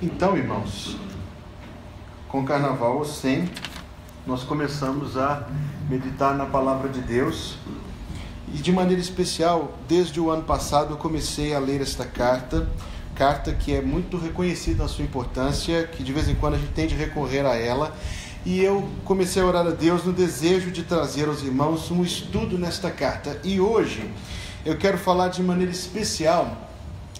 Então, irmãos, com carnaval ou sem, nós começamos a meditar na palavra de Deus. E de maneira especial, desde o ano passado eu comecei a ler esta carta que é muito reconhecida na sua importância, que de vez em quando a gente tem de recorrer a ela. E eu comecei a orar a Deus no desejo de trazer aos irmãos um estudo nesta carta. E hoje eu quero falar de maneira especial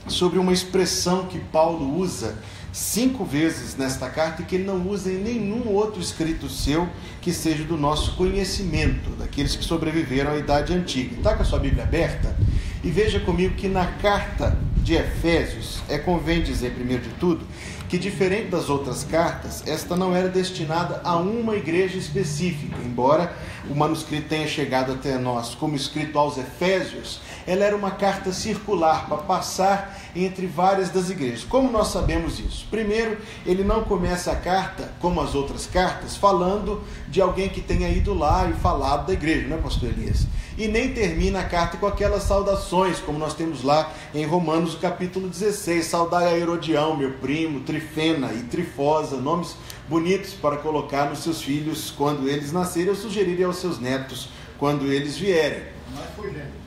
sobre uma expressão que Paulo usa 5 vezes nesta carta e que ele não usa em nenhum outro escrito seu que seja do nosso conhecimento, daqueles que sobreviveram à Idade Antiga. Está com a sua Bíblia aberta? E veja comigo que na carta de Efésios, convém dizer primeiro de tudo, que diferente das outras cartas, esta não era destinada a uma igreja específica, embora o manuscrito tenha chegado até nós como escrito aos Efésios, ela era uma carta circular para passar entre várias das igrejas. Como nós sabemos isso? Primeiro, ele não começa a carta, como as outras cartas, falando de alguém que tenha ido lá e falado da igreja, não é, pastor Elias? E nem termina a carta com aquelas saudações, como nós temos lá em Romanos capítulo 16, saudai a Herodião, meu primo, Trifena e Trifosa, nomes bonitos para colocar nos seus filhos quando eles nascerem, ou sugerirem aos seus netos quando eles vierem. Mas foi gênero.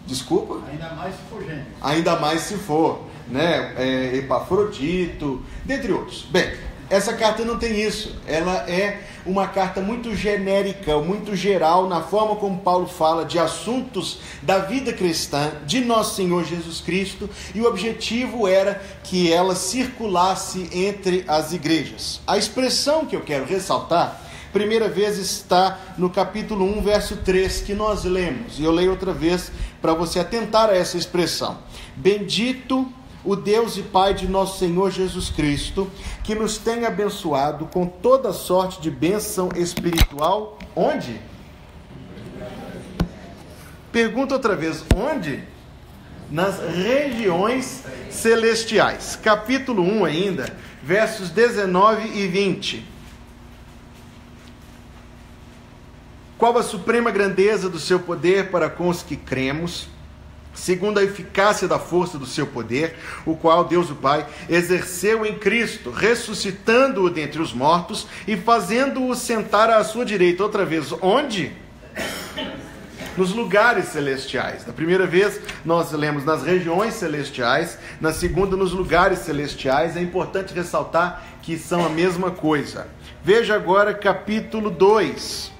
Desculpa? Ainda mais se for gênero. Ainda mais se for, né? Epafrodito, dentre outros. Bem, essa carta não tem isso. Ela é uma carta muito genérica, muito geral, na forma como Paulo fala de assuntos da vida cristã, de nosso Senhor Jesus Cristo, e o objetivo era que ela circulasse entre as igrejas. A expressão que eu quero ressaltar, primeira vez está no capítulo 1, verso 3, que nós lemos, e eu leio outra vez para você atentar a essa expressão. Bendito o Deus e Pai de nosso Senhor Jesus Cristo, que nos tem abençoado com toda sorte de bênção espiritual. Onde? Pergunta outra vez, onde? Nas regiões celestiais. Capítulo 1 ainda, versos 19 e 20. Qual a suprema grandeza do seu poder para com os que cremos, segundo a eficácia da força do seu poder, o qual Deus o Pai exerceu em Cristo, ressuscitando-o dentre os mortos e fazendo-o sentar à sua direita. Outra vez, onde? Nos lugares celestiais. Na primeira vez nós lemos nas regiões celestiais, na segunda nos lugares celestiais. É importante ressaltar que são a mesma coisa. Veja agora capítulo 2,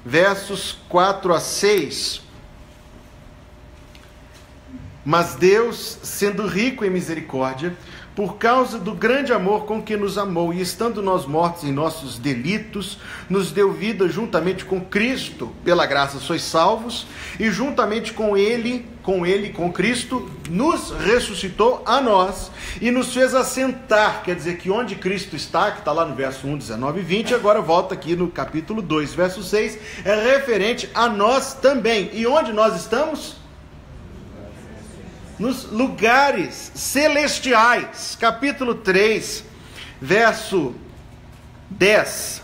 versos 4 a 6. Mas Deus, sendo rico em misericórdia, por causa do grande amor com que nos amou, e estando nós mortos em nossos delitos, nos deu vida juntamente com Cristo, pela graça sois salvos, e juntamente com Cristo, nos ressuscitou a nós, e nos fez assentar, quer dizer que onde Cristo está, que está lá no verso 1, 19 e 20, agora volta aqui no capítulo 2, verso 6, é referente a nós também. E onde nós estamos? Nos lugares celestiais. Capítulo 3, verso 10.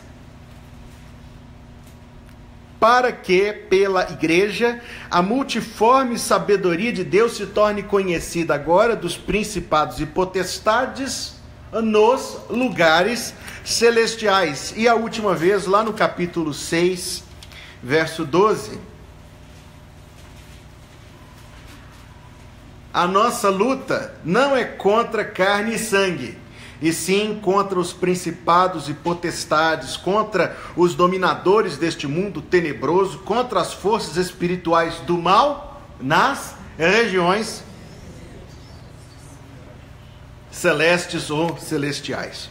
Para que, pela igreja, a multiforme sabedoria de Deus se torne conhecida agora dos principados e potestades nos lugares celestiais. E a última vez, lá no capítulo 6, verso 12. A nossa luta não é contra carne e sangue, e sim contra os principados e potestades, contra os dominadores deste mundo tenebroso, contra as forças espirituais do mal nas regiões celestes ou celestiais.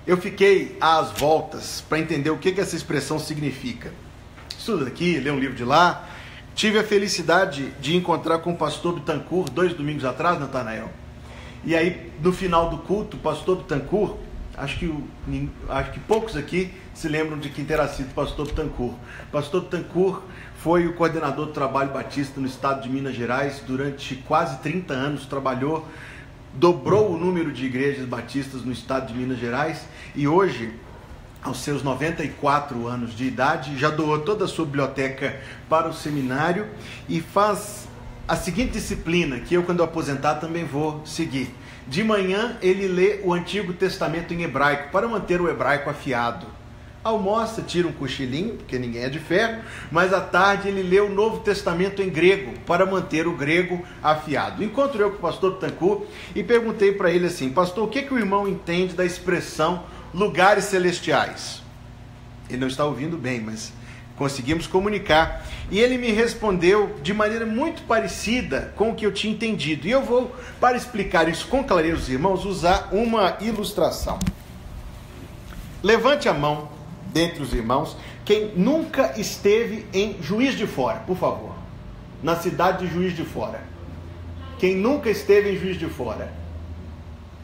Eu fiquei às voltas para entender o que essa expressão significa. Estudo daqui, lê um livro de lá. Tive a felicidade de encontrar com o pastor Bittencourt 2 domingos atrás, Natanael. E aí, no final do culto, o pastor Bittencourt, acho que poucos aqui se lembram de quem terá sido o pastor Bittencourt. O pastor Bittencourt foi o coordenador do trabalho batista no estado de Minas Gerais durante quase 30 anos, trabalhou, dobrou o número de igrejas batistas no estado de Minas Gerais, e hoje, aos seus 94 anos de idade, já doou toda a sua biblioteca para o seminário e faz a seguinte disciplina, que eu, quando eu aposentar, também vou seguir. De manhã ele lê o Antigo Testamento em hebraico, para manter o hebraico afiado. Almoça, tira um cochilinho, porque ninguém é de ferro, mas à tarde ele lê o Novo Testamento em grego, para manter o grego afiado. Encontro eu com o pastor Tancu e perguntei para ele assim: pastor, o que o irmão entende da expressão lugares celestiais? Ele não está ouvindo bem, mas conseguimos comunicar. E ele me respondeu de maneira muito parecida com o que eu tinha entendido. E eu vou, para explicar isso com clareza aos irmãos, usar uma ilustração. Levante a mão dentre os irmãos quem nunca esteve em Juiz de Fora, por favor. Na cidade de Juiz de Fora. Quem nunca esteve em Juiz de Fora?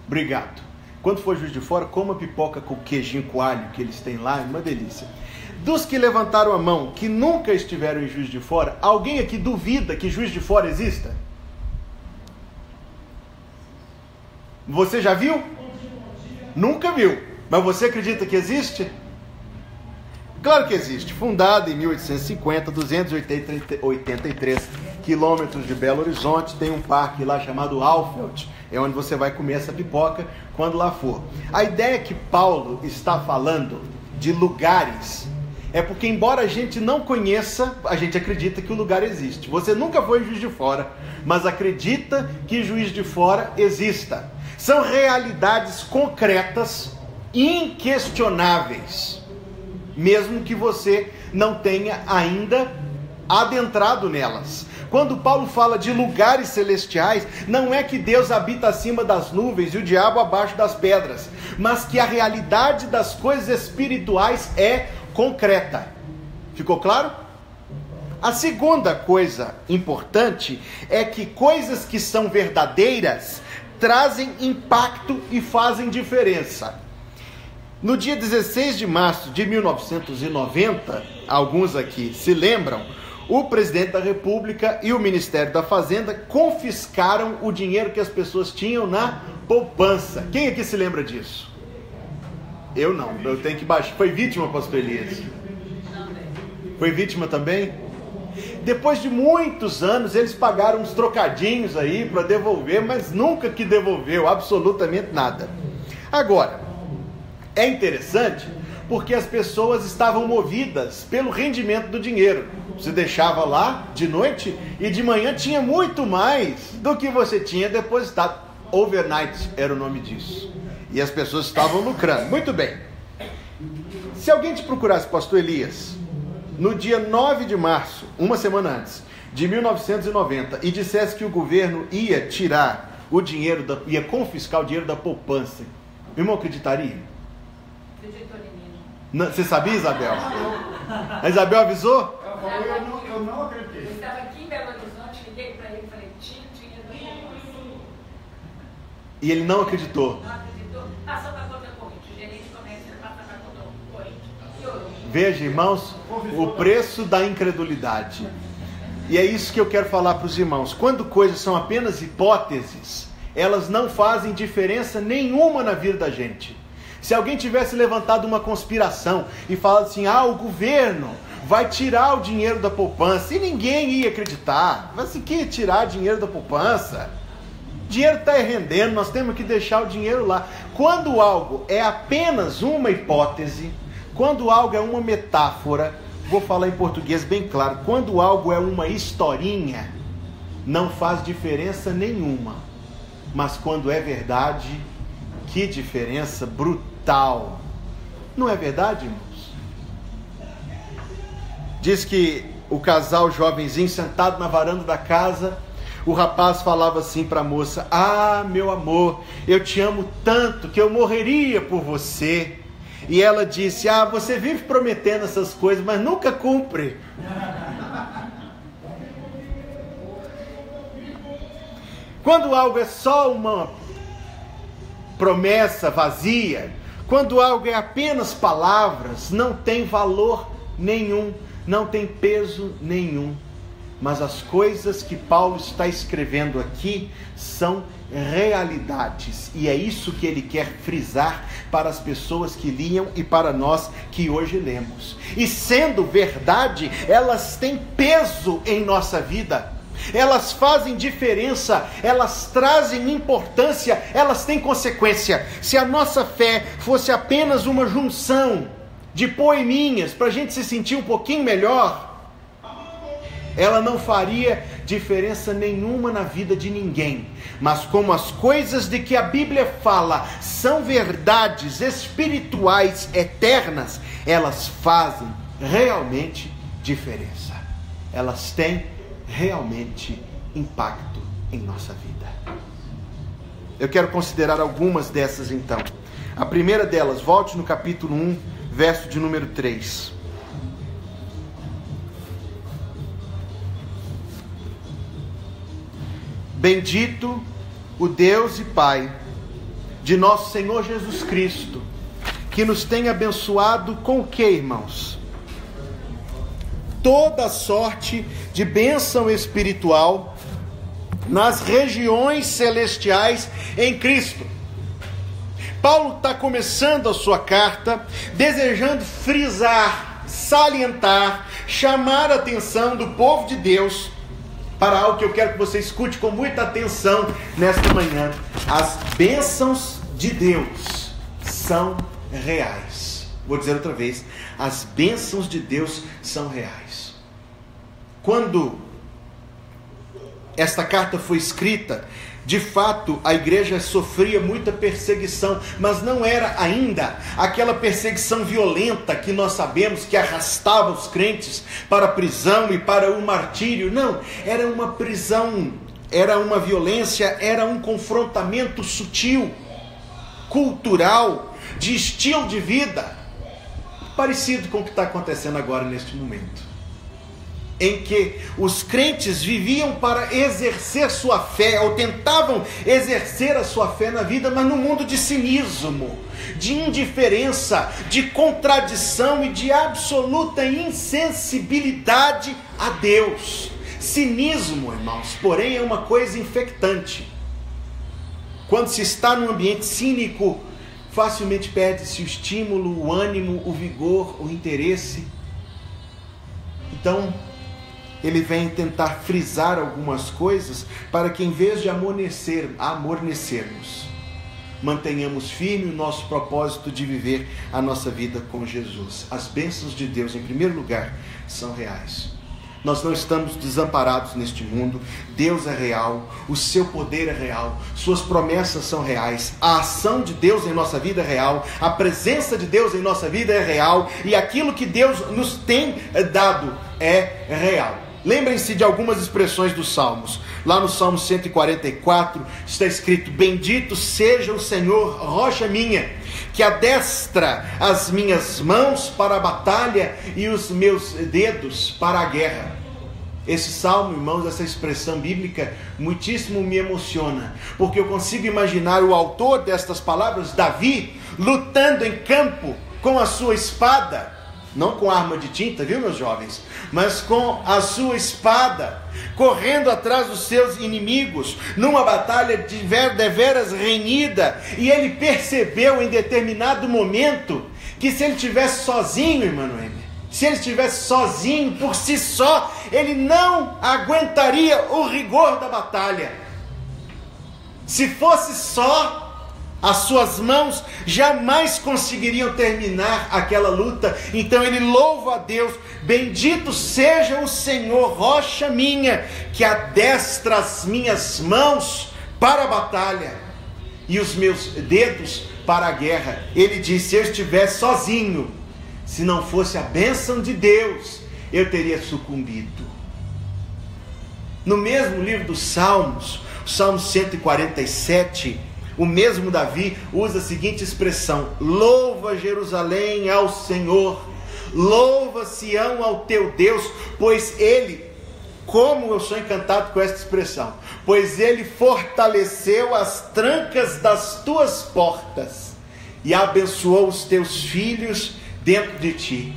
Obrigado. Quando for Juiz de Fora, coma pipoca com queijinho coalho que eles têm lá, é uma delícia. Dos que levantaram a mão, que nunca estiveram em Juiz de Fora, alguém aqui duvida que Juiz de Fora exista? Você já viu? Nunca viu. Mas você acredita que existe? Claro que existe. Fundada em 1850, 283 quilômetros de Belo Horizonte, tem um parque lá chamado Alfeld, é onde você vai comer essa pipoca quando lá for. A ideia que Paulo está falando de lugares é porque, embora a gente não conheça, a gente acredita que o lugar existe. Você nunca foi em Juiz de Fora, mas acredita que Juiz de Fora exista. São realidades concretas, inquestionáveis, mesmo que você não tenha ainda adentrado nelas. Quando Paulo fala de lugares celestiais, não é que Deus habita acima das nuvens e o diabo abaixo das pedras, mas que a realidade das coisas espirituais é concreta. Ficou claro? A segunda coisa importante é que coisas que são verdadeiras trazem impacto e fazem diferença. No dia 16 de março de 1990, alguns aqui se lembram, o presidente da República e o Ministério da Fazenda confiscaram o dinheiro que as pessoas tinham na poupança. Quem aqui se lembra disso? Eu não, eu tenho que baixar. Foi vítima, pastor Elias? Foi vítima também? Depois de muitos anos, eles pagaram uns trocadinhos aí para devolver, mas nunca que devolveu absolutamente nada. Agora, é interessante porque as pessoas estavam movidas pelo rendimento do dinheiro. Você deixava lá de noite e de manhã tinha muito mais do que você tinha depositado. Overnight era o nome disso. E as pessoas estavam lucrando. Muito bem. Se alguém te procurasse, pastor Elias, no dia 9 de março, uma semana antes, de 1990, e dissesse que o governo ia tirar o dinheiro, ia confiscar o dinheiro da poupança, o irmão acreditaria? Acreditou em mim. Não, você sabia, Isabel? A Isabel avisou? Eu não acredito. Eu estava aqui em Belo Horizonte, liguei para ele e falei, tinha dinheiro da poupança. E ele não acreditou. Não acreditou. Passou para a conta corrente. O gerente de comércio passa para a conta corrente. Piorou. Veja, irmãos, o preço da incredulidade. E é isso que eu quero falar para os irmãos. Quando coisas são apenas hipóteses, elas não fazem diferença nenhuma na vida da gente. Se alguém tivesse levantado uma conspiração e falado assim, o governo vai tirar o dinheiro da poupança, e ninguém ia acreditar. Mas se que tirar dinheiro da poupança? O dinheiro está rendendo, nós temos que deixar o dinheiro lá. Quando algo é apenas uma hipótese, quando algo é uma metáfora, vou falar em português bem claro, quando algo é uma historinha, não faz diferença nenhuma. Mas quando é verdade, que diferença brutal. Não é verdade, irmãos? Diz que o casal jovenzinho sentado na varanda da casa, o rapaz falava assim para a moça, meu amor, eu te amo tanto que eu morreria por você. E ela disse, você vive prometendo essas coisas, mas nunca cumpre. Quando algo é só uma promessa vazia, quando algo é apenas palavras, não tem valor nenhum, não tem peso nenhum. Mas as coisas que Paulo está escrevendo aqui são realidades, e é isso que ele quer frisar para as pessoas que liam e para nós que hoje lemos. E sendo verdade, elas têm peso em nossa vida. elas fazem diferença, elas trazem importância, elas têm consequência. Se a nossa fé fosse apenas uma junção de poeminhas para a gente se sentir um pouquinho melhor, ela não faria diferença nenhuma na vida de ninguém. Mas como as coisas de que a Bíblia fala são verdades espirituais eternas, elas fazem realmente diferença. Elas têm realmente impacto em nossa vida. Eu quero considerar algumas dessas então. A primeira delas, volte no capítulo 1, verso de número 3. Bendito o Deus e Pai de nosso Senhor Jesus Cristo, que nos tem abençoado com o que, irmãos? Toda sorte de bênção espiritual nas regiões celestiais em Cristo. Paulo está começando a sua carta desejando frisar, salientar, chamar a atenção do povo de Deus para algo que eu quero que você escute com muita atenção nesta manhã. As bênçãos de Deus são reais. Vou dizer outra vez, as bênçãos de Deus são reais. Quando esta carta foi escrita, de fato a igreja sofria muita perseguição, mas não era ainda aquela perseguição violenta que nós sabemos que arrastava os crentes para a prisão e para o martírio. Não, era uma prisão, era uma violência, era um confrontamento sutil, cultural, de estilo de vida, parecido com o que está acontecendo agora neste momento, em que os crentes viviam para exercer sua fé, ou tentavam exercer a sua fé na vida, mas num mundo de cinismo, de indiferença, de contradição e de absoluta insensibilidade a Deus. Cinismo, irmãos, porém, é uma coisa infectante. Quando se está num ambiente cínico, facilmente perde-se o estímulo, o ânimo, o vigor, o interesse. Então, ele vem tentar frisar algumas coisas para que, em vez de amornecermos, mantenhamos firme o nosso propósito de viver a nossa vida com Jesus. As bênçãos de Deus, em primeiro lugar, são reais. Nós não estamos desamparados neste mundo. Deus é real, o seu poder é real, suas promessas são reais, a ação de Deus em nossa vida é real, a presença de Deus em nossa vida é real, e aquilo que Deus nos tem dado é real. Lembrem-se de algumas expressões dos Salmos. Lá no Salmo 144 está escrito: bendito seja o Senhor, rocha minha, que adestra as minhas mãos para a batalha e os meus dedos para a guerra. Esse salmo, irmãos, essa expressão bíblica muitíssimo me emociona, porque eu consigo imaginar o autor destas palavras, Davi, lutando em campo com a sua espada, não com arma de tinta, viu, meus jovens, mas com a sua espada, correndo atrás dos seus inimigos, numa batalha deveras renhida, e ele percebeu em determinado momento que se ele estivesse sozinho, Emmanuel, se ele estivesse sozinho por si só, ele não aguentaria o rigor da batalha. Se fosse só, as suas mãos jamais conseguiriam terminar aquela luta. Então ele louva a Deus: bendito seja o Senhor, rocha minha, que adestra as minhas mãos para a batalha e os meus dedos para a guerra. Ele diz: se eu estivesse sozinho, se não fosse a bênção de Deus, eu teria sucumbido. No mesmo livro dos Salmos, o Salmo 147, o mesmo Davi usa a seguinte expressão: louva Jerusalém ao Senhor, louva Sião ao teu Deus, pois ele, como eu sou encantado com esta expressão, pois ele fortaleceu as trancas das tuas portas e abençoou os teus filhos dentro de ti.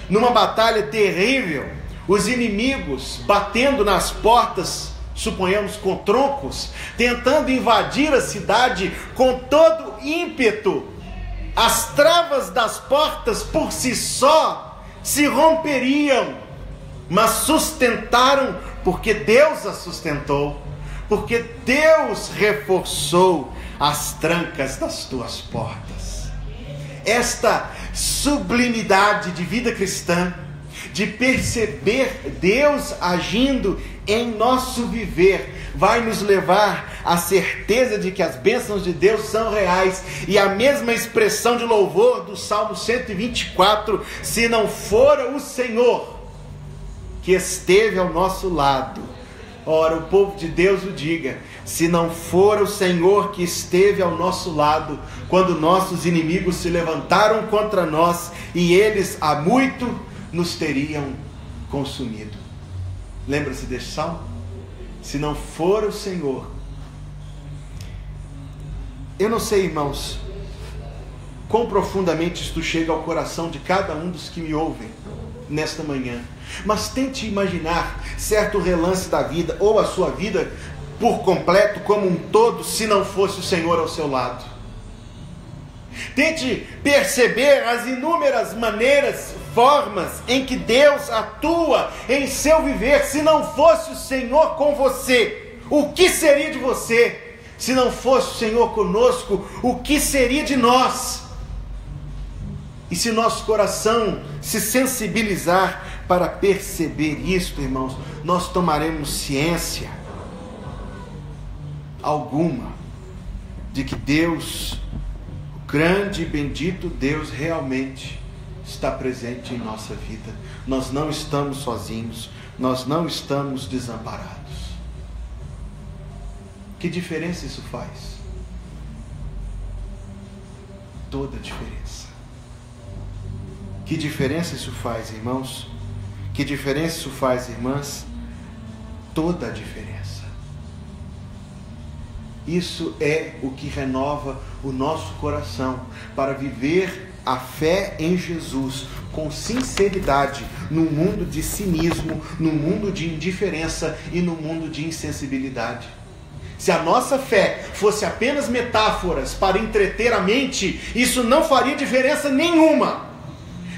Numa batalha terrível, os inimigos batendo nas portas, suponhamos com troncos, tentando invadir a cidade com todo ímpeto, as travas das portas por si só se romperiam, mas sustentaram porque Deus a sustentou, porque Deus reforçou as trancas das tuas portas. Esta sublimidade de vida cristã, de perceber Deus agindo em nosso viver, vai nos levar à certeza de que as bênçãos de Deus são reais. E a mesma expressão de louvor do Salmo 124, se não fora o Senhor que esteve ao nosso lado. Ora, o povo de Deus o diga, se não for o Senhor que esteve ao nosso lado, quando nossos inimigos se levantaram contra nós, e eles há muito nos teriam consumido. Lembra-se deste salmo? Se não for o Senhor. Eu não sei, irmãos, quão profundamente isto chega ao coração de cada um dos que me ouvem nesta manhã, mas tente imaginar certo relance da vida, ou a sua vida por completo, como um todo, se não fosse o Senhor ao seu lado. Tente perceber as inúmeras maneiras, formas em que Deus atua em seu viver. Se não fosse o Senhor com você, o que seria de você? Se não fosse o Senhor conosco, o que seria de nós? E se nosso coração se sensibilizar para perceber isto, irmãos, nós tomaremos ciência alguma de que Deus, o grande e bendito Deus, realmente está presente em nossa vida. Nós não estamos sozinhos, nós não estamos desamparados. Que diferença isso faz? Toda a diferença. Que diferença isso faz, irmãos? Que diferença isso faz, irmãs? Toda a diferença. Isso é o que renova o nosso coração para viver a fé em Jesus com sinceridade, num mundo de cinismo, num mundo de indiferença e num mundo de insensibilidade. Se a nossa fé fosse apenas metáforas para entreter a mente, isso não faria diferença nenhuma.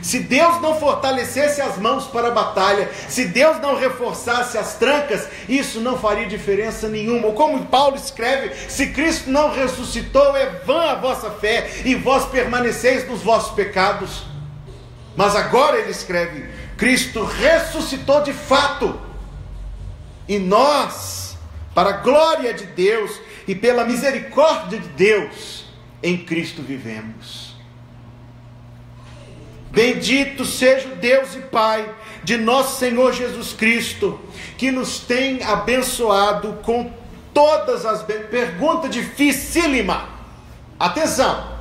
Se Deus não fortalecesse as mãos para a batalha, se Deus não reforçasse as trancas, isso não faria diferença nenhuma. Ou como Paulo escreve, se Cristo não ressuscitou, é vã a vossa fé, e vós permaneceis nos vossos pecados. Mas agora ele escreve, Cristo ressuscitou de fato, e nós, para a glória de Deus e pela misericórdia de Deus, em Cristo vivemos. Bendito seja o Deus e Pai de nosso Senhor Jesus Cristo, que nos tem abençoado com todas as bênçãos. Pergunta dificílima. Atenção.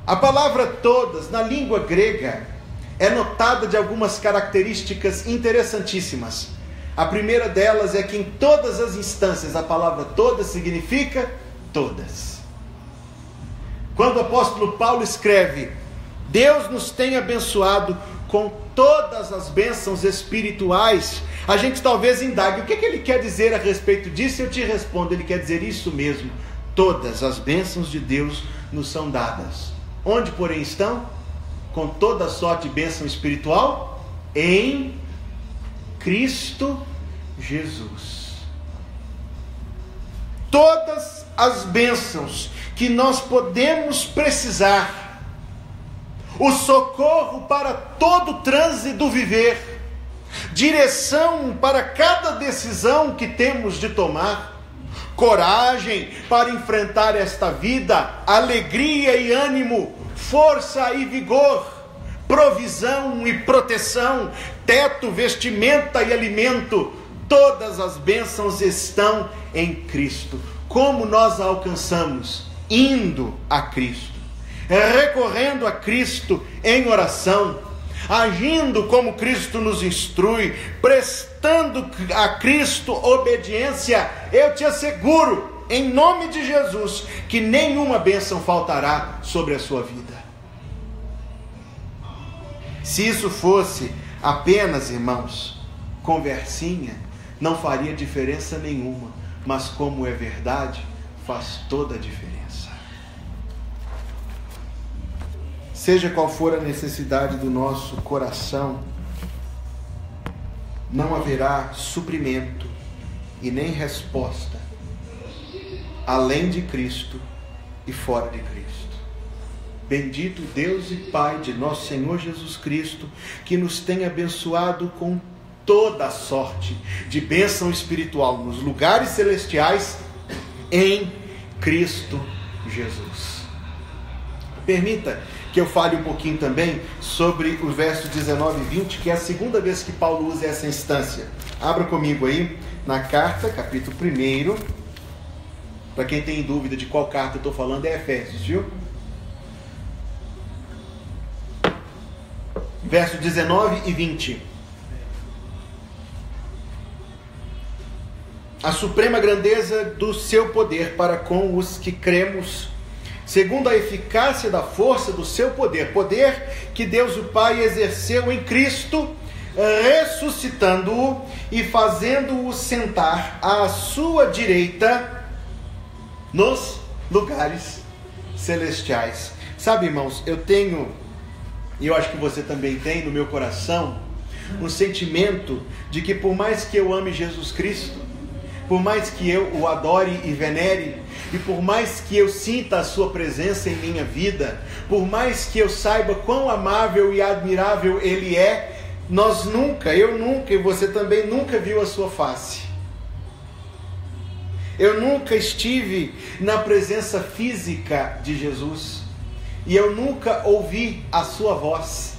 A palavra todas, na língua grega, é notada de algumas características interessantíssimas. A primeira delas é que em todas as instâncias a palavra todas significa todas. Quando o apóstolo Paulo escreve, Deus nos tem abençoado com todas as bênçãos espirituais, a gente talvez indague, o que ele quer dizer a respeito disso? Eu te respondo, ele quer dizer isso mesmo. Todas as bênçãos de Deus nos são dadas. Onde, porém, estão? Com toda a sorte de bênção espiritual em Cristo Jesus. Todas as bênçãos que nós podemos precisar, o socorro para todo o trânsito do viver, direção para cada decisão que temos de tomar, coragem para enfrentar esta vida, alegria e ânimo, força e vigor, provisão e proteção, teto, vestimenta e alimento, todas as bênçãos estão em Cristo. Como nós a alcançamos? Indo a Cristo, recorrendo a Cristo em oração, agindo como Cristo nos instrui, prestando a Cristo obediência. Eu te asseguro, em nome de Jesus, que nenhuma bênção faltará sobre a sua vida. Se isso fosse apenas, irmãos, conversinha, não faria diferença nenhuma, mas como é verdade, faz toda a diferença. Seja qual for a necessidade do nosso coração, não haverá suprimento e nem resposta além de Cristo e fora de Cristo. Bendito Deus e Pai de nosso Senhor Jesus Cristo, que nos tem abençoado com toda a sorte de bênção espiritual nos lugares celestiais em Cristo Jesus. Permita que eu fale um pouquinho também sobre o verso 19 e 20, que é a segunda vez que Paulo usa essa instância. Abra comigo aí na carta, capítulo 1. Para quem tem dúvida de qual carta eu estou falando, é Efésios, viu? Verso 19 e 20. A suprema grandeza do seu poder para com os que cremos, segundo a eficácia da força do seu poder, poder que Deus o Pai exerceu em Cristo, ressuscitando-o e fazendo-o sentar à sua direita nos lugares celestiais. Sabe, irmãos, eu tenho, e eu acho que você também tem no meu coração, um sentimento de que por mais que eu ame Jesus Cristo, por mais que eu o adore e venere, e por mais que eu sinta a sua presença em minha vida, por mais que eu saiba quão amável e admirável Ele é, eu nunca, e você também nunca viu a sua face. Eu nunca estive na presença física de Jesus, e eu nunca ouvi a sua voz.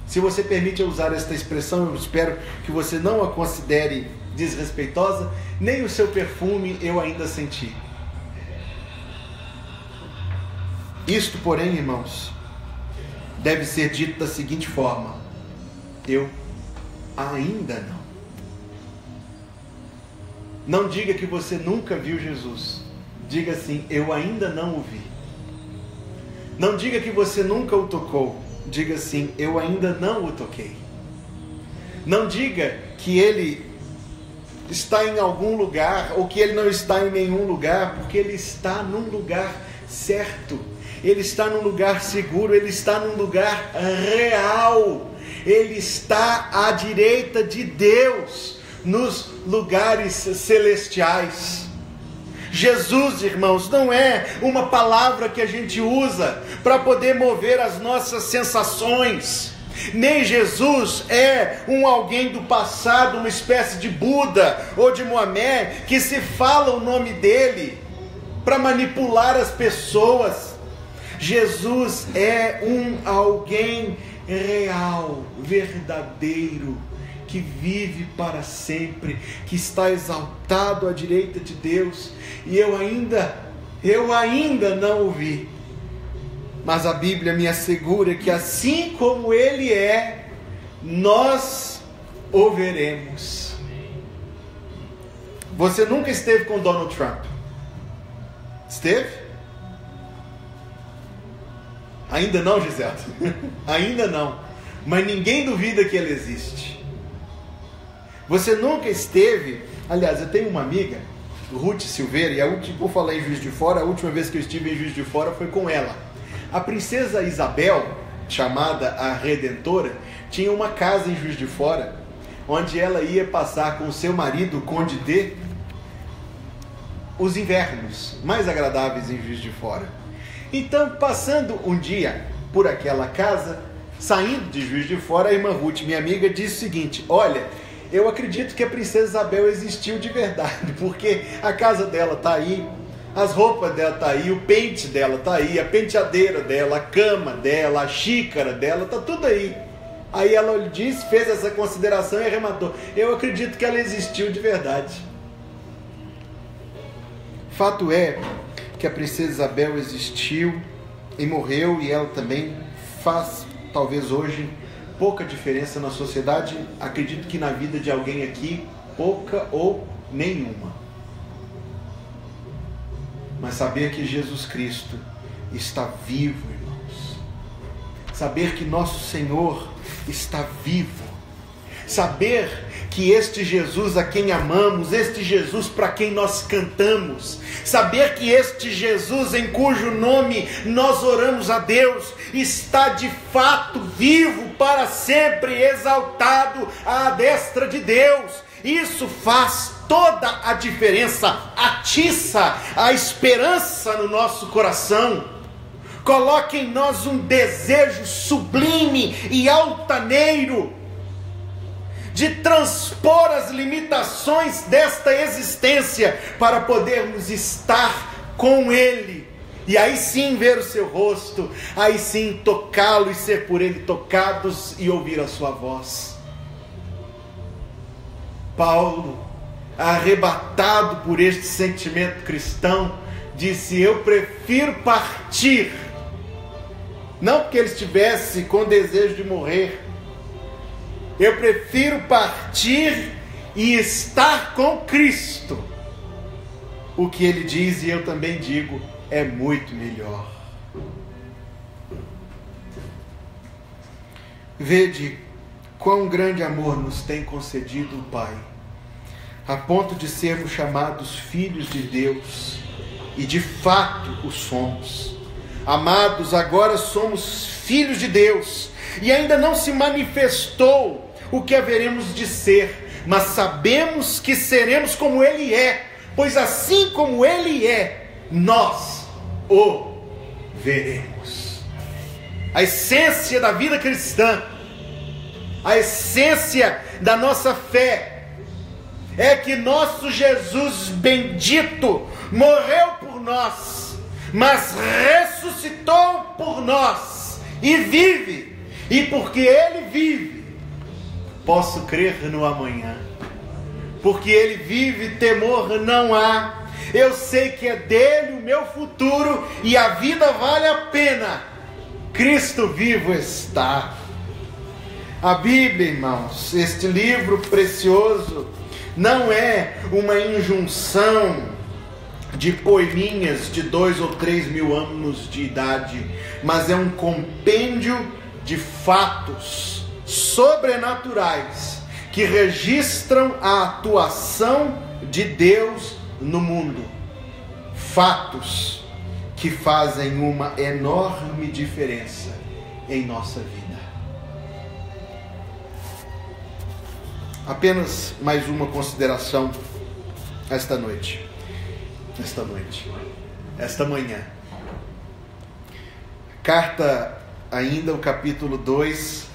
Se você permite eu usar esta expressão, eu espero que você não a considere desrespeitosa, nem o seu perfume eu ainda senti. Isto, porém, irmãos, deve ser dito da seguinte forma: eu ainda não. Não diga que você nunca viu Jesus. Diga assim: eu ainda não o vi. Não diga que você nunca o tocou. Diga assim: eu ainda não o toquei. Não diga que Ele está em algum lugar ou que Ele não está em nenhum lugar, porque Ele está num lugar certo. Ele está num lugar seguro. Ele está num lugar real. Ele está à direita de Deus, nos lugares celestiais. Jesus, irmãos, não é uma palavra que a gente usa para poder mover as nossas sensações. Nem Jesus é alguém do passado, uma espécie de Buda ou de Mohamed, que se fala o nome dele para manipular as pessoas. Jesus é alguém real, verdadeiro, que vive para sempre, que está exaltado à direita de Deus, e eu ainda não o vi. Mas a Bíblia me assegura que assim como Ele é, nós o veremos. Você nunca esteve com Donald Trump? Esteve? Ainda não, Gisele? Ainda não. Mas ninguém duvida que ele existe. Você nunca esteve... Aliás, eu tenho uma amiga, Ruth Silveira, e por falar em Juiz de Fora, a última vez que eu estive em Juiz de Fora foi com ela. A princesa Isabel, chamada a Redentora, tinha uma casa em Juiz de Fora, onde ela ia passar com o seu marido, o Conde D, os invernos mais agradáveis em Juiz de Fora. Então, passando um dia por aquela casa, saindo de Juiz de Fora, a irmã Ruth, minha amiga, disse o seguinte: olha, eu acredito que a princesa Isabel existiu de verdade, porque a casa dela está aí, as roupas dela está aí, o pente dela está aí, a penteadeira dela, a cama dela, a xícara dela, está tudo aí. Aí ela disse, fez essa consideração e arrematou: eu acredito que ela existiu de verdade. Fato é que a princesa Isabel existiu e morreu, e ela também faz, talvez hoje, pouca diferença na sociedade. Acredito que na vida de alguém aqui, pouca ou nenhuma. Mas saber que Jesus Cristo está vivo, irmãos. Saber que nosso Senhor está vivo. Saber que este Jesus a quem amamos, este Jesus para quem nós cantamos, saber que este Jesus em cujo nome nós oramos a Deus, está de fato vivo para sempre, exaltado à destra de Deus. Isso faz toda a diferença, atiça a esperança no nosso coração, coloca em nós um desejo sublime e altaneiro de transpor as limitações desta existência para podermos estar com Ele, e aí sim ver o seu rosto, aí sim tocá-lo e ser por Ele tocados e ouvir a sua voz. Paulo, arrebatado por este sentimento cristão, disse: eu prefiro partir, não porque ele estivesse com desejo de morrer, eu prefiro partir e estar com Cristo. O que ele diz, e eu também digo, é muito melhor. Vede quão grande amor nos tem concedido o Pai, a ponto de sermos chamados filhos de Deus, e de fato o somos. Amados, agora somos filhos de Deus, e ainda não se manifestou o que haveremos de ser, mas sabemos que seremos como Ele é, pois assim como Ele é, nós o veremos. A essência da vida cristã, a essência da nossa fé, é que nosso Jesus bendito morreu por nós, mas ressuscitou por nós e vive, e porque Ele vive, posso crer no amanhã. Porque Ele vive, temor não há. Eu sei que é dele o meu futuro, e a vida vale a pena. Cristo vivo está. A Bíblia, irmãos, este livro precioso, não é uma injunção de poeminhas de 2 ou 3 mil anos de idade, mas é um compêndio de fatos sobrenaturais que registram a atuação de Deus no mundo. Fatos que fazem uma enorme diferença em nossa vida. Apenas mais uma consideração esta manhã. Carta ainda, o capítulo 2,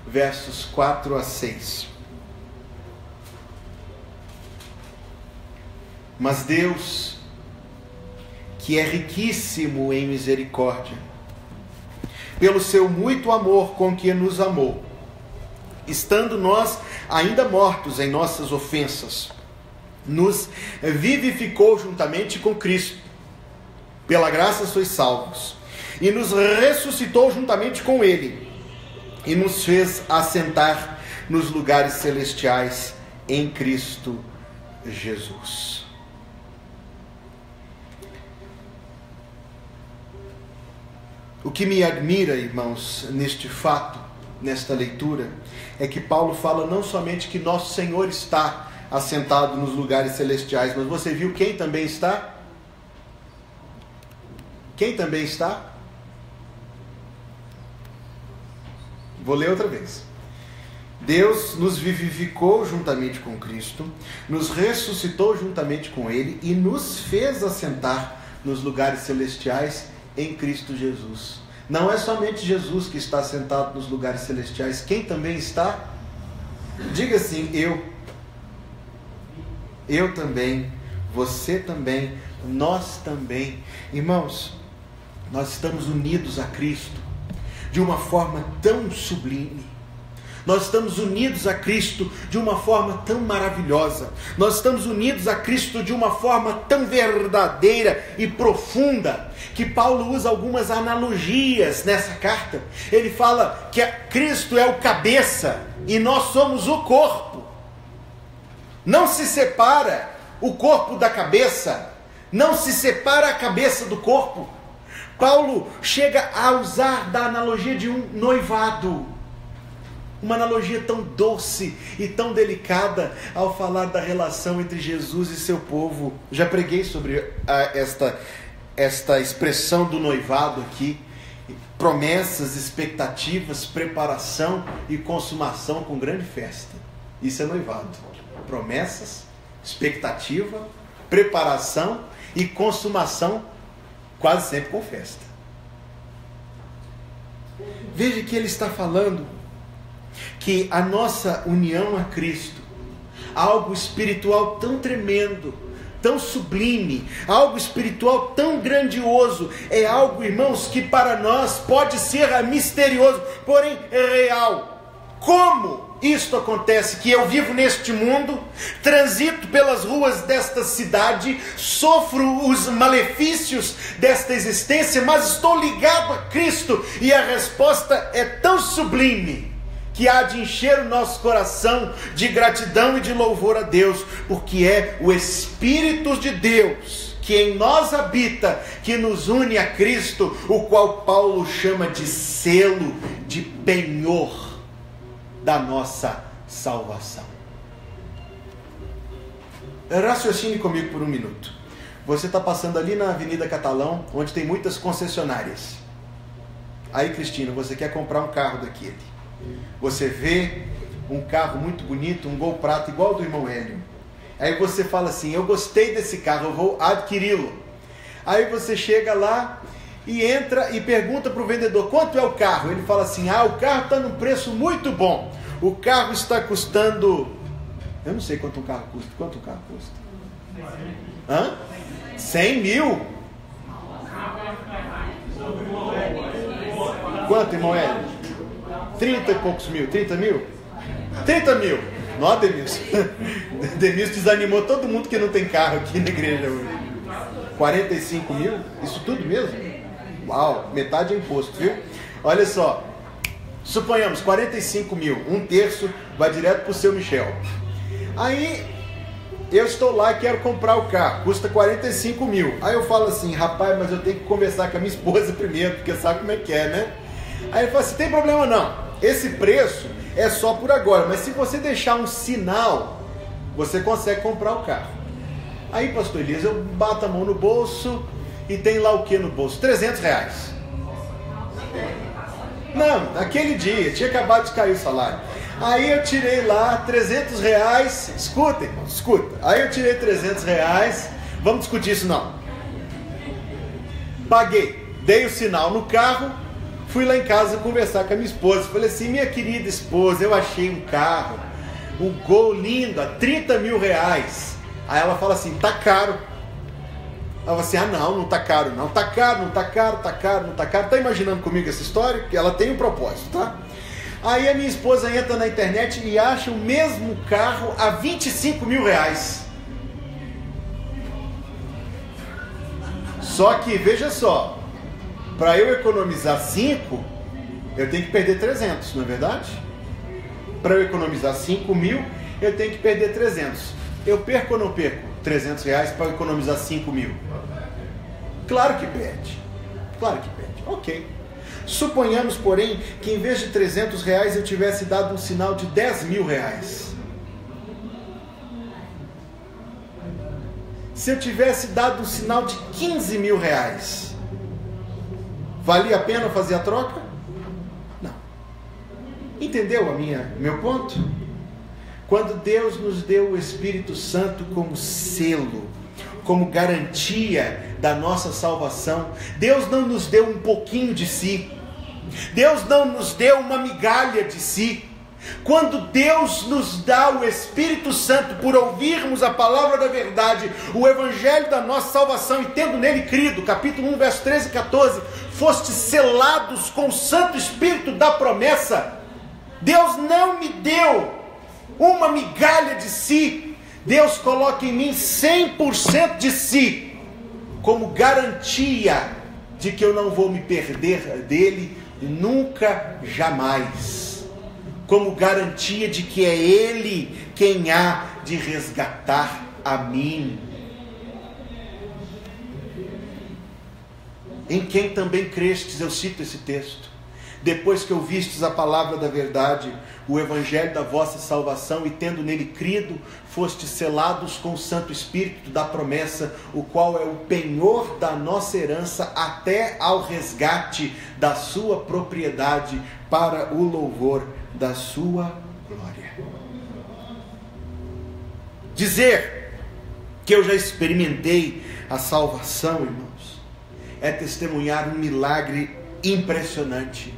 versos 4 a 6. Mas Deus, que é riquíssimo em misericórdia, pelo seu muito amor com que nos amou, estando nós ainda mortos em nossas ofensas, nos vivificou juntamente com Cristo. Pela graça sois salvos. E nos ressuscitou juntamente com Ele, e nos fez assentar nos lugares celestiais em Cristo Jesus. O que me admira, irmãos, neste fato, nesta leitura, é que Paulo fala não somente que nosso Senhor está assentado nos lugares celestiais, mas você viu quem também está? Quem também está? Vou ler outra vez. Deus nos vivificou juntamente com Cristo, nos ressuscitou juntamente com Ele e nos fez assentar nos lugares celestiais em Cristo Jesus. Não é somente Jesus que está sentado nos lugares celestiais. Quem também está? Diga assim: eu também, você também, nós também. Irmãos, nós estamos unidos a Cristo de uma forma tão sublime. Nós estamos unidos a Cristo de uma forma tão maravilhosa. Nós estamos unidos a Cristo de uma forma tão verdadeira e profunda, que Paulo usa algumas analogias nessa carta. Ele fala que Cristo é o cabeça e nós somos o corpo. Não se separa o corpo da cabeça, não se separa a cabeça do corpo. Paulo chega a usar da analogia de um noivado. Uma analogia tão doce e tão delicada ao falar da relação entre Jesus e seu povo. Já preguei sobre esta expressão do noivado aqui. Promessas, expectativas, preparação e consumação com grande festa. Isso é noivado. Promessas, expectativa, preparação e consumação, quase sempre com festa. Veja que ele está falando que a nossa união a Cristo, algo espiritual tão tremendo, tão sublime, algo espiritual tão grandioso, é algo, irmãos, que para nós pode ser misterioso, porém real. Como isto acontece? Que eu vivo neste mundo, transito pelas ruas desta cidade, sofro os malefícios desta existência, mas estou ligado a Cristo, e a resposta é tão sublime que há de encher o nosso coração de gratidão e de louvor a Deus, porque é o Espírito de Deus que em nós habita, que nos une a Cristo, o qual Paulo chama de selo, de penhor da nossa salvação. Raciocine comigo por um minuto. Você está passando ali na Avenida Catalão, onde tem muitas concessionárias. Aí, Cristina, você quer comprar um carro daquele. Você vê um carro muito bonito, um Gol Prata igual ao do irmão Hélio. Aí você fala assim: eu gostei desse carro, eu vou adquiri-lo. Aí você chega lá e entra e pergunta para o vendedor: quanto é o carro? Ele fala assim: o carro está num preço muito bom. O carro está custando... Eu não sei quanto um carro custa. Quanto um carro custa? 100 mil? Quanto, irmão Hélio? 30 e poucos mil, 30 mil? 30 mil. Não, Denilson. Denilson desanimou todo mundo que não tem carro aqui na igreja hoje. 45 mil? Isso tudo mesmo? Uau, metade é imposto, viu? Olha só. Suponhamos 45 mil, 1/3 vai direto para o seu Michel. Aí eu estou lá e quero comprar o carro, custa 45 mil. Aí eu falo assim: rapaz, mas eu tenho que conversar com a minha esposa primeiro, porque sabe como é que é, né? Aí ele fala assim: tem problema não. Esse preço é só por agora, mas se você deixar um sinal, você consegue comprar o carro. Aí, pastor Elias, eu bato a mão no bolso e tem lá o que no bolso? 300 reais. Não, naquele dia, tinha acabado de cair o salário. Aí eu tirei lá 300 reais. Escuta, irmão, escuta. Aí eu tirei 300 reais. Vamos discutir isso não. Paguei, dei o sinal no carro. Fui lá em casa conversar com a minha esposa. Falei assim: minha querida esposa, eu achei um carro, um Gol lindo, a 30 mil reais. Aí ela fala assim: tá caro. Ela fala assim: não tá caro não. Tá caro, não tá caro, tá caro, não tá caro. Tá imaginando comigo essa história? Que ela tem um propósito, tá? Aí a minha esposa entra na internet e acha o mesmo carro a 25 mil reais. Só que, veja só, para eu economizar 5, eu tenho que perder 300, não é verdade? Para eu economizar 5 mil, eu tenho que perder 300. Eu perco ou não perco 300 reais para economizar 5 mil? Claro que perde. Claro que perde. Ok. Suponhamos, porém, que em vez de 300 reais eu tivesse dado um sinal de 10 mil reais. Se eu tivesse dado um sinal de 15 mil reais, valia a pena fazer a troca? Não. Entendeu meu ponto? Quando Deus nos deu o Espírito Santo como selo, como garantia da nossa salvação, Deus não nos deu um pouquinho de si. Deus não nos deu uma migalha de si. Quando Deus nos dá o Espírito Santo por ouvirmos a palavra da verdade, o evangelho da nossa salvação, e tendo nele crido, capítulo 1, verso 13 e 14, fostes selados com o Santo Espírito da promessa. Deus não me deu uma migalha de si. Deus coloca em mim 100% de si, como garantia de que eu não vou me perder dele nunca, jamais, como garantia de que é ele quem há de resgatar a mim, em quem também crestes. Eu cito esse texto: depois que ouvistes a palavra da verdade, o evangelho da vossa salvação, e tendo nele crido, fostes selados com o Santo Espírito da promessa, o qual é o penhor da nossa herança até ao resgate da sua propriedade, para o louvor da sua glória. Dizer que eu já experimentei a salvação, irmãos, é testemunhar um milagre impressionante,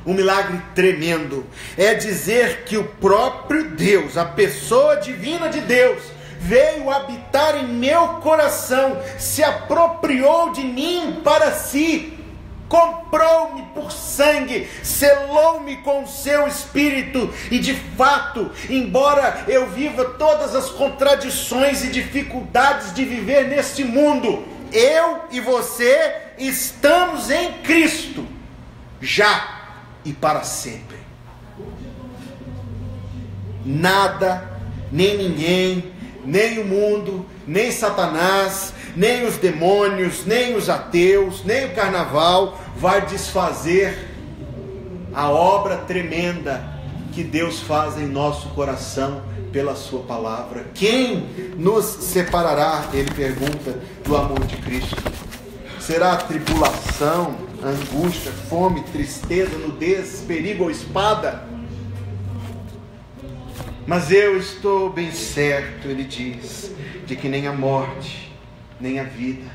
um milagre tremendo. É dizer que o próprio Deus, a pessoa divina de Deus, veio habitar em meu coração, se apropriou de mim para si, comprou-me por sangue, selou-me com o seu Espírito, e de fato, embora eu viva todas as contradições e dificuldades de viver neste mundo, eu e você estamos em Cristo, já e para sempre. Nada, nem ninguém, nem o mundo, nem Satanás, nem os demônios, nem os ateus, nem o carnaval vai desfazer a obra tremenda que Deus faz em nosso coração pela sua palavra. Quem nos separará, ele pergunta, do amor de Cristo? Será a tribulação, angústia, fome, tristeza, nudez, perigo ou espada? Mas eu estou bem certo, ele diz, de que nem a morte, nem a vida,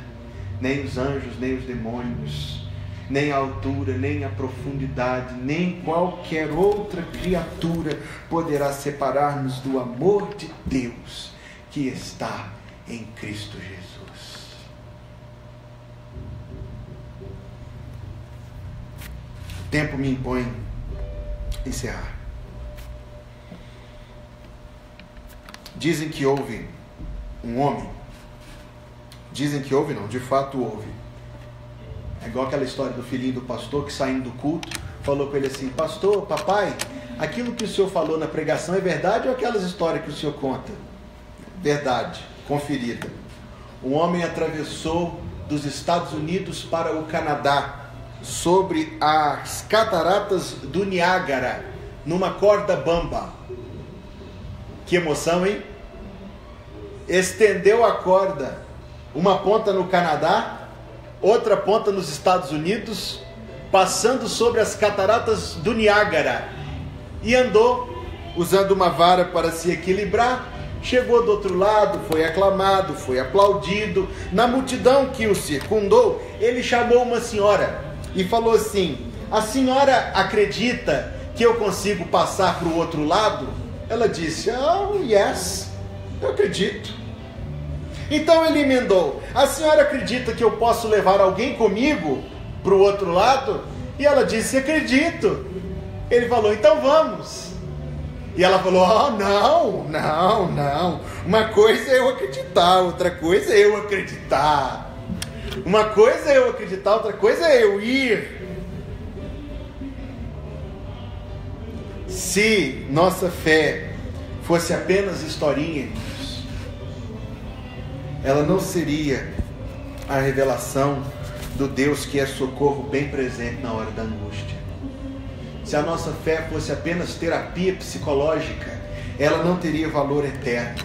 nem os anjos, nem os demônios, nem a altura, nem a profundidade, nem qualquer outra criatura poderá separar-nos do amor de Deus que está em Cristo Jesus. O tempo me impõe encerrar. Dizem que houve um homem. Dizem que houve, não, de fato houve. É igual aquela história do filhinho do pastor que, saindo do culto, falou com ele assim: pastor, papai, aquilo que o senhor falou na pregação é verdade ou aquelas histórias que o senhor conta? Verdade, conferida. Um homem atravessou dos Estados Unidos para o Canadá, sobre as cataratas do Niágara, numa corda bamba. Que emoção, hein? Estendeu a corda, uma ponta no Canadá, outra ponta nos Estados Unidos, passando sobre as cataratas do Niágara, e andou usando uma vara para se equilibrar. Chegou do outro lado, foi aclamado, foi aplaudido. Na multidão que o circundou, ele chamou uma senhora e falou assim: a senhora acredita que eu consigo passar para o outro lado? Ela disse: oh, yes, eu acredito. Então ele emendou: a senhora acredita que eu posso levar alguém comigo para o outro lado? E ela disse: acredito. Ele falou: então vamos. E ela falou: oh, não. Uma coisa é eu acreditar, outra coisa é eu acreditar. Uma coisa é eu acreditar, outra coisa é eu ir. Se nossa fé fosse apenas historinha, ela não seria a revelação do Deus que é socorro bem presente na hora da angústia. Se a nossa fé fosse apenas terapia psicológica, ela não teria valor eterno.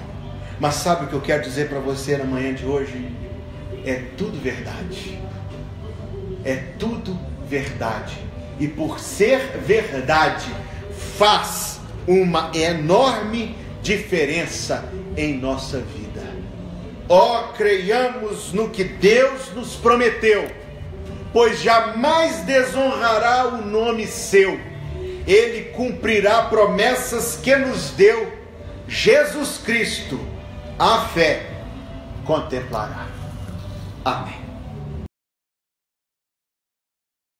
Mas sabe o que eu quero dizer para você na manhã de hoje? É tudo verdade. É tudo verdade. E por ser verdade, faz uma enorme diferença em nossa vida. Ó, creiamos no que Deus nos prometeu, pois jamais desonrará o nome seu. Ele cumprirá promessas que nos deu. Jesus Cristo, a fé contemplará. Amém.